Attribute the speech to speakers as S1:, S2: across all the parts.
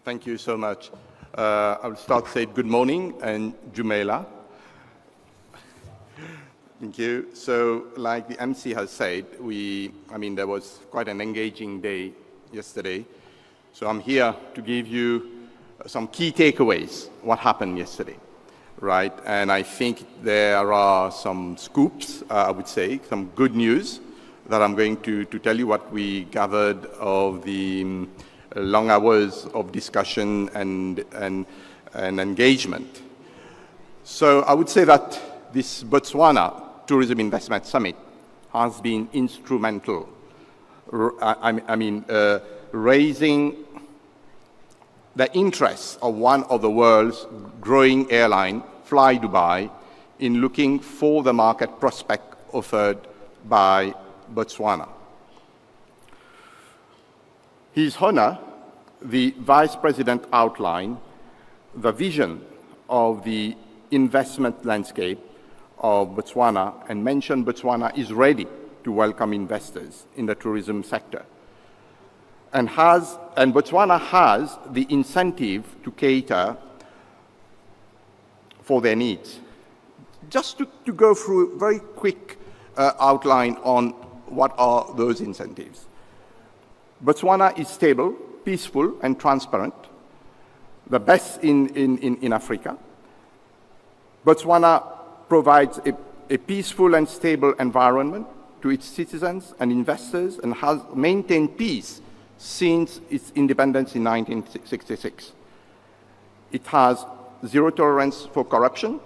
S1: Thank you so much. I'll start to say good morning and Jumeila. Thank you. So, like the MC has said, there was quite an engaging day yesterday. So I'm here to give you some key takeaways, what happened yesterday, right? And I think there are some scoops, I would say, some good news that I'm going to tell you what we gathered of the long hours of discussion and engagement. So I would say that this Botswana Tourism Investment Summit has been instrumental, raising the interest of one of the world's growing airline, Fly Dubai, in looking for the market prospect offered by Botswana. His Honor, the Vice President outlined the vision of the investment landscape of Botswana and mentioned Botswana is ready to welcome investors in the tourism sector. And Botswana has the incentive to cater for their needs. Just to go through a very quick outline on what are those incentives. Botswana is stable, peaceful, and transparent, the best in Africa. Botswana provides a peaceful and stable environment to its citizens and investors and has maintained peace since its independence in 1966. It has zero tolerance for corruption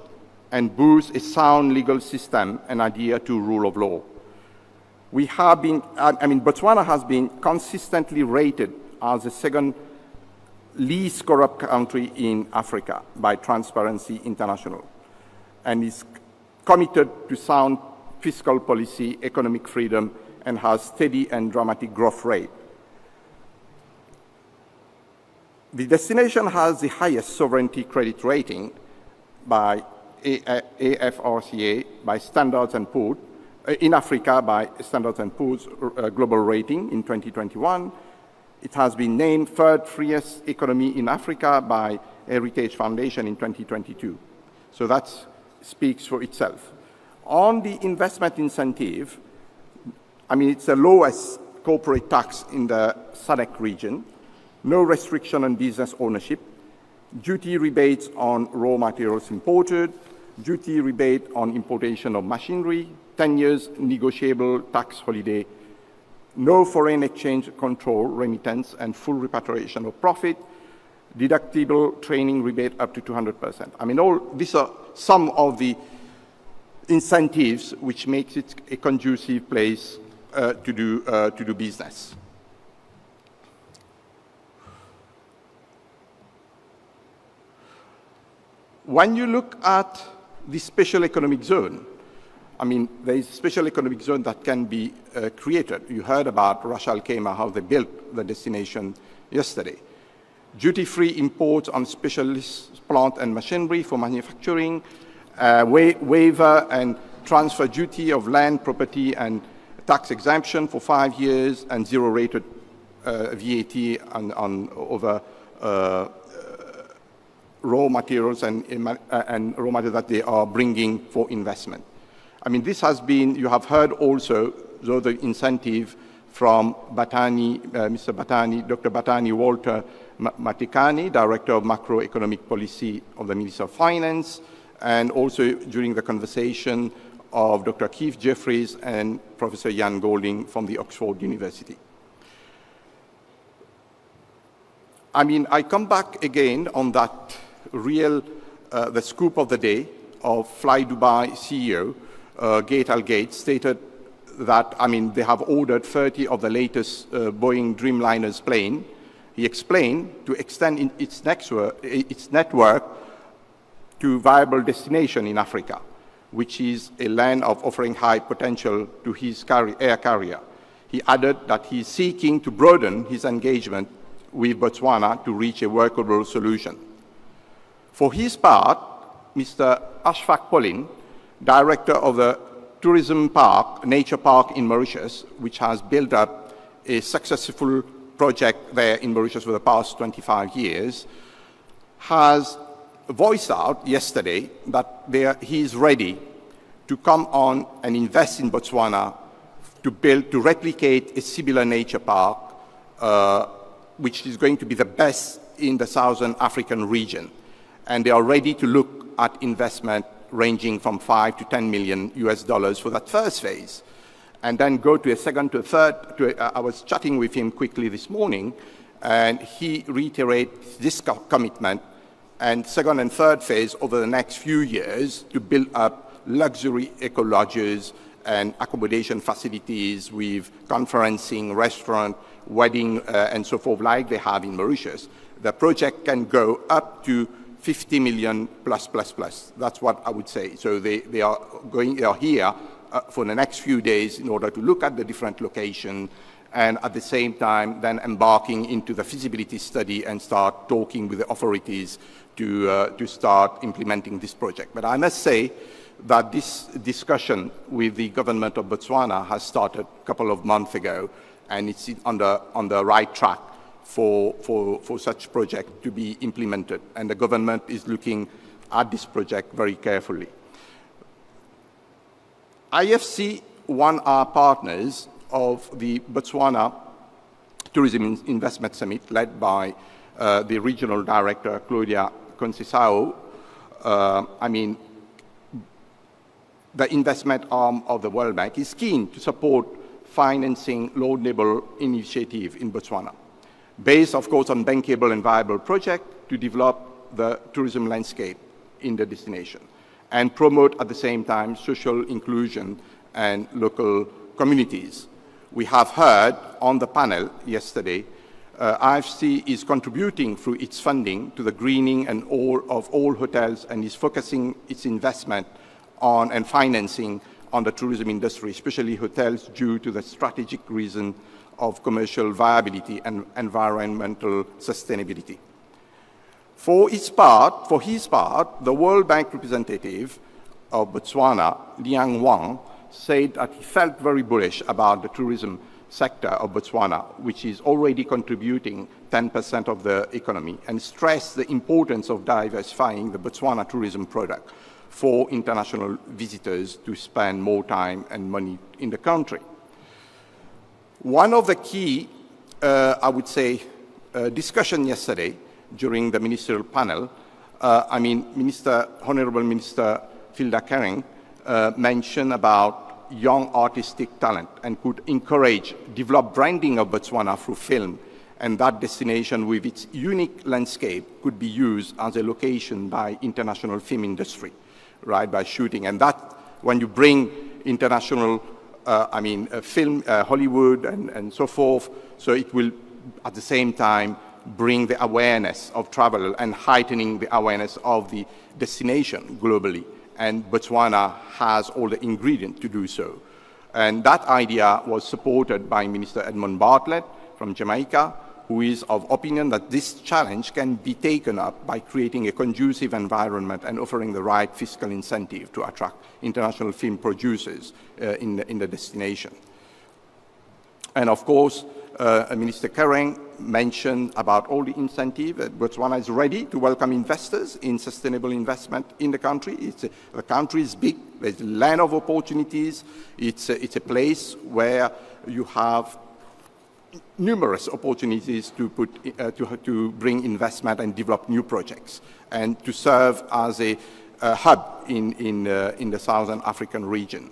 S1: and boasts a sound legal system and adhere to rule of law. Botswana has been consistently rated as the second least corrupt country in Africa by Transparency International and is committed to sound fiscal policy, economic freedom, and has steady and dramatic growth rate. The destination has the highest sovereignty credit rating by AFRCA, by Standards & Poor's, in Africa by Standards & Poor's Global Rating in 2021. It has been named third freest economy in Africa by Heritage Foundation in 2022. So that speaks for itself. On the investment incentive, it's the lowest corporate tax in the SADC region, no restriction on business ownership, duty rebates on raw materials imported, duty rebate on importation of machinery, 10 years negotiable tax holiday, no foreign exchange control, remittance, and full repatriation of profit, deductible training rebate up to 200%. All these are some of the incentives which makes it a conducive place to do business. When you look at the special economic zone, there is a special economic zone that can be created. You heard about Ras Al Khaimah, how they built the destination yesterday. Duty-free imports on specialist plant and machinery for manufacturing, waiver and transfer duty of land, property, and tax exemption for 5 years, and zero-rated VAT on over raw materials and raw materials that they are bringing for investment. This has been, you have heard also, the incentive from Batani, Mr. Batani, Dr. Batani Walter Matikani, Director of Macroeconomic Policy of the Ministry of Finance, and also during the conversation of Dr. Keith Jeffries and Professor Jan Golding from the Oxford University. I come back again on that the scoop of the day of Fly Dubai CEO, Gate Al Gate, stated that, they have ordered 30 of the latest Boeing Dreamliners plane. He explained to extend its network to viable destination in Africa, which is a land of offering high potential to his air carrier. He added that he is seeking to broaden his engagement with Botswana to reach a workable solution. For his part, Mr. Ashfaq Pauline, Director of the Tourism Park, Nature Park in Mauritius, which has built up a successful project there in Mauritius for the past 25 years, has voiced out yesterday that he is ready to come on and invest in Botswana to replicate a similar nature park, which is going to be the best in the Southern African region. And they are ready to look at investment ranging from 5 to 10 million US dollars for that first phase. And then go to a second to a third. I was chatting with him quickly this morning, and he reiterates this commitment and second and third phase over the next few years to build up luxury eco-lodges and accommodation facilities with conferencing, restaurant, wedding, and so forth, like they have in Mauritius. The project can go up to 50 million plus. That's what I would say. So they are here for the next few days in order to look at the different locations, and at the same time then embarking into the feasibility study and start talking with the authorities to start implementing this project. But I must say that this discussion with the government of Botswana has started a couple of months ago, and it's on the right track for such project to be implemented. And the government is looking at this project very carefully. IFC, one of our partners of the Botswana Tourism Investment Summit, led by the regional director, Claudia Conceição. The investment arm of the World Bank is keen to support financing laudable initiative in Botswana, based, of course, on bankable and viable project to develop the tourism landscape in the destination and promote at the same time social inclusion and local communities. We have heard on the panel yesterday, IFC is contributing through its funding to the greening of all hotels and is focusing its investment on and financing on the tourism industry, especially hotels, due to the strategic reason of commercial viability and environmental sustainability. For his part, the World Bank representative of Botswana, Liang Wang, said that he felt very bullish about the tourism sector of Botswana, which is already contributing 10% of the economy, and stressed the importance of diversifying the Botswana tourism product for international visitors to spend more time and money in the country. One of the key, discussion yesterday during the ministerial panel, Honorable Minister Hilda Kering mentioned about young artistic talent and could encourage, develop branding of Botswana through film, and that destination with its unique landscape could be used as a location by international film industry, right, by shooting. And that, when you bring international film, Hollywood and so forth, so it will at the same time bring the awareness of travel and heightening the awareness of the destination globally. And Botswana has all the ingredients to do so. And that idea was supported by Minister Edmund Bartlett from Jamaica, who is of opinion that this challenge can be taken up by creating a conducive environment and offering the right fiscal incentive to attract international film producers in the destination. And of course, Minister Kering mentioned about all the incentive. Botswana is ready to welcome investors in sustainable investment in the country. The country is big. There's a land of opportunities. It's a place where you have numerous opportunities to bring investment and develop new projects and to serve as a hub in the Southern African region.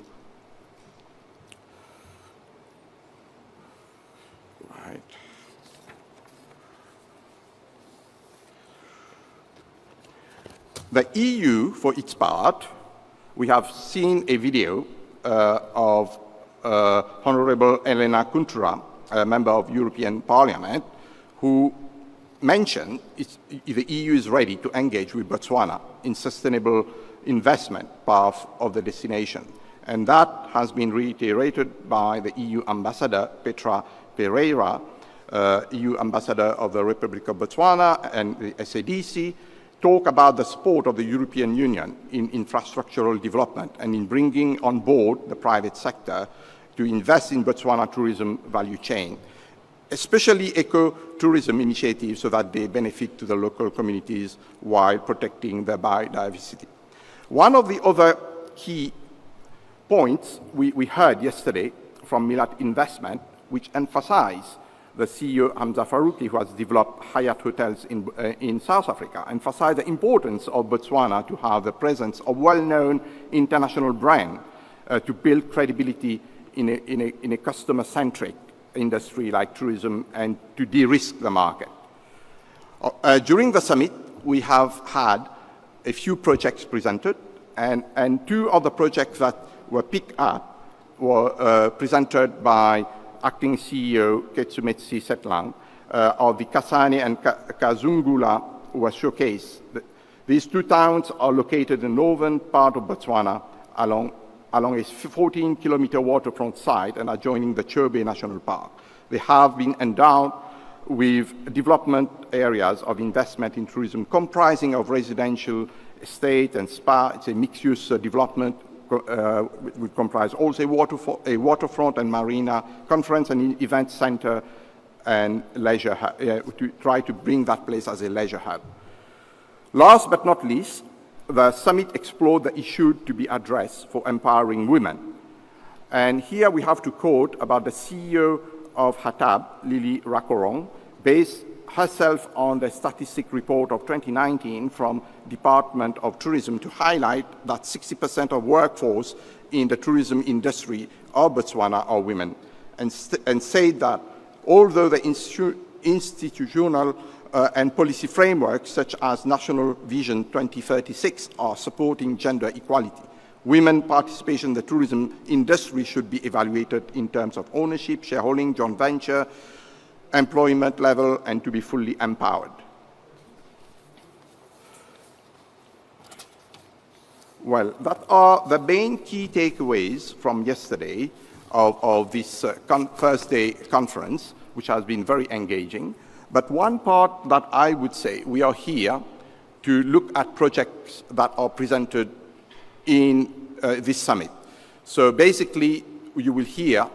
S1: Right. The EU, for its part, we have seen a video of Honorable Elena Kuntura, a member of European Parliament, who mentioned the EU is ready to engage with Botswana in sustainable investment path of the destination. And that has been reiterated by the EU Ambassador Petra Pereira, EU Ambassador of the Republic of Botswana, and the SADC, talk about the support of the European Union in infrastructural development and in bringing on board the private sector to invest in Botswana tourism value chain. especially eco-tourism initiatives so that they benefit to the local communities while protecting the biodiversity. One of the other key points we heard yesterday from Milat Investment, which emphasized the CEO Hamza Farouki, who has developed Hyatt hotels in South Africa, emphasized the importance of Botswana to have the presence of well-known international brand to build credibility in a customer-centric industry like tourism and to de-risk the market. During the summit, we have had a few projects presented, and two of the projects that were picked up were presented by Acting CEO Ketsumetsi Setlang of the Kasane and Kazungula were showcased. These two towns are located in the northern part of Botswana along a 14-kilometer waterfront site and adjoining the Chobe National Park. They have been endowed with development areas of investment in tourism comprising of residential, estate, and spa. It's a mixed-use development. Would comprise also a waterfront and marina, conference and event center, and leisure hub, to try to bring that place as a leisure hub. Last but not least, the summit explored the issue to be addressed for empowering women. And here we have to quote about the CEO of HATAB, Lily Rakorong, based herself on the statistic report of 2019 from Department of Tourism to highlight that 60% of workforce in the tourism industry of Botswana are women, and said that although the institutional and policy frameworks such as National Vision 2036 are supporting gender equality, women participation in the tourism industry should be evaluated in terms of ownership, shareholding, joint venture, employment level, and to be fully empowered. Well, that are the main key takeaways from yesterday of this first day conference, which has been very engaging. But one part that I would say, we are here to look at projects that are presented in this summit. So basically, you will hear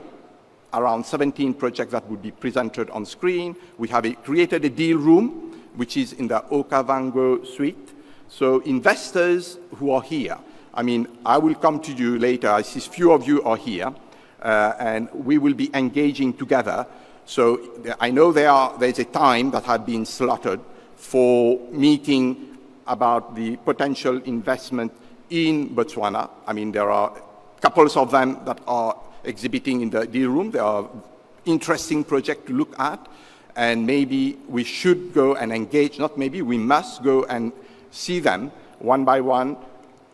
S1: around 17 projects that would be presented on screen. We have created a deal room, which is in the Okavango suite. So investors who are here, I mean, I will come to you later. I see few of you are here, and we will be engaging together. So I know there's a time that had been slotted for meeting about the potential investment in Botswana. I mean, there are couples of them that are exhibiting in the deal room. There are interesting projects to look at, and maybe we should go and engage, not maybe, we must go and see them one by one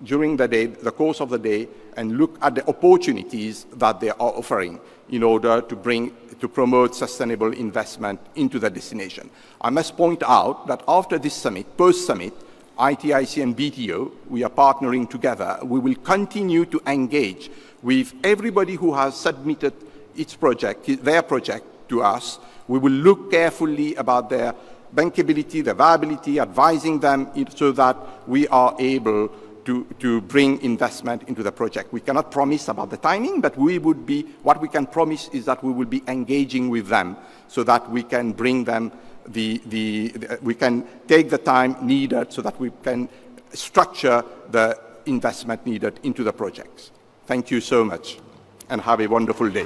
S1: during the day, the course of the day, and look at the opportunities that they are offering in order to promote sustainable investment into the destination. I must point out that after this summit, post-summit, ITIC and BTO, we are partnering together. We will continue to engage with everybody who has submitted their project to us. We will look carefully about their bankability, their viability, advising them so that we are able to bring investment into the project. We cannot promise about the timing, but what we can promise is that we will be engaging with them so that we can bring them we can take the time needed so that we can structure the investment needed into the projects. Thank you so much, and have a wonderful day.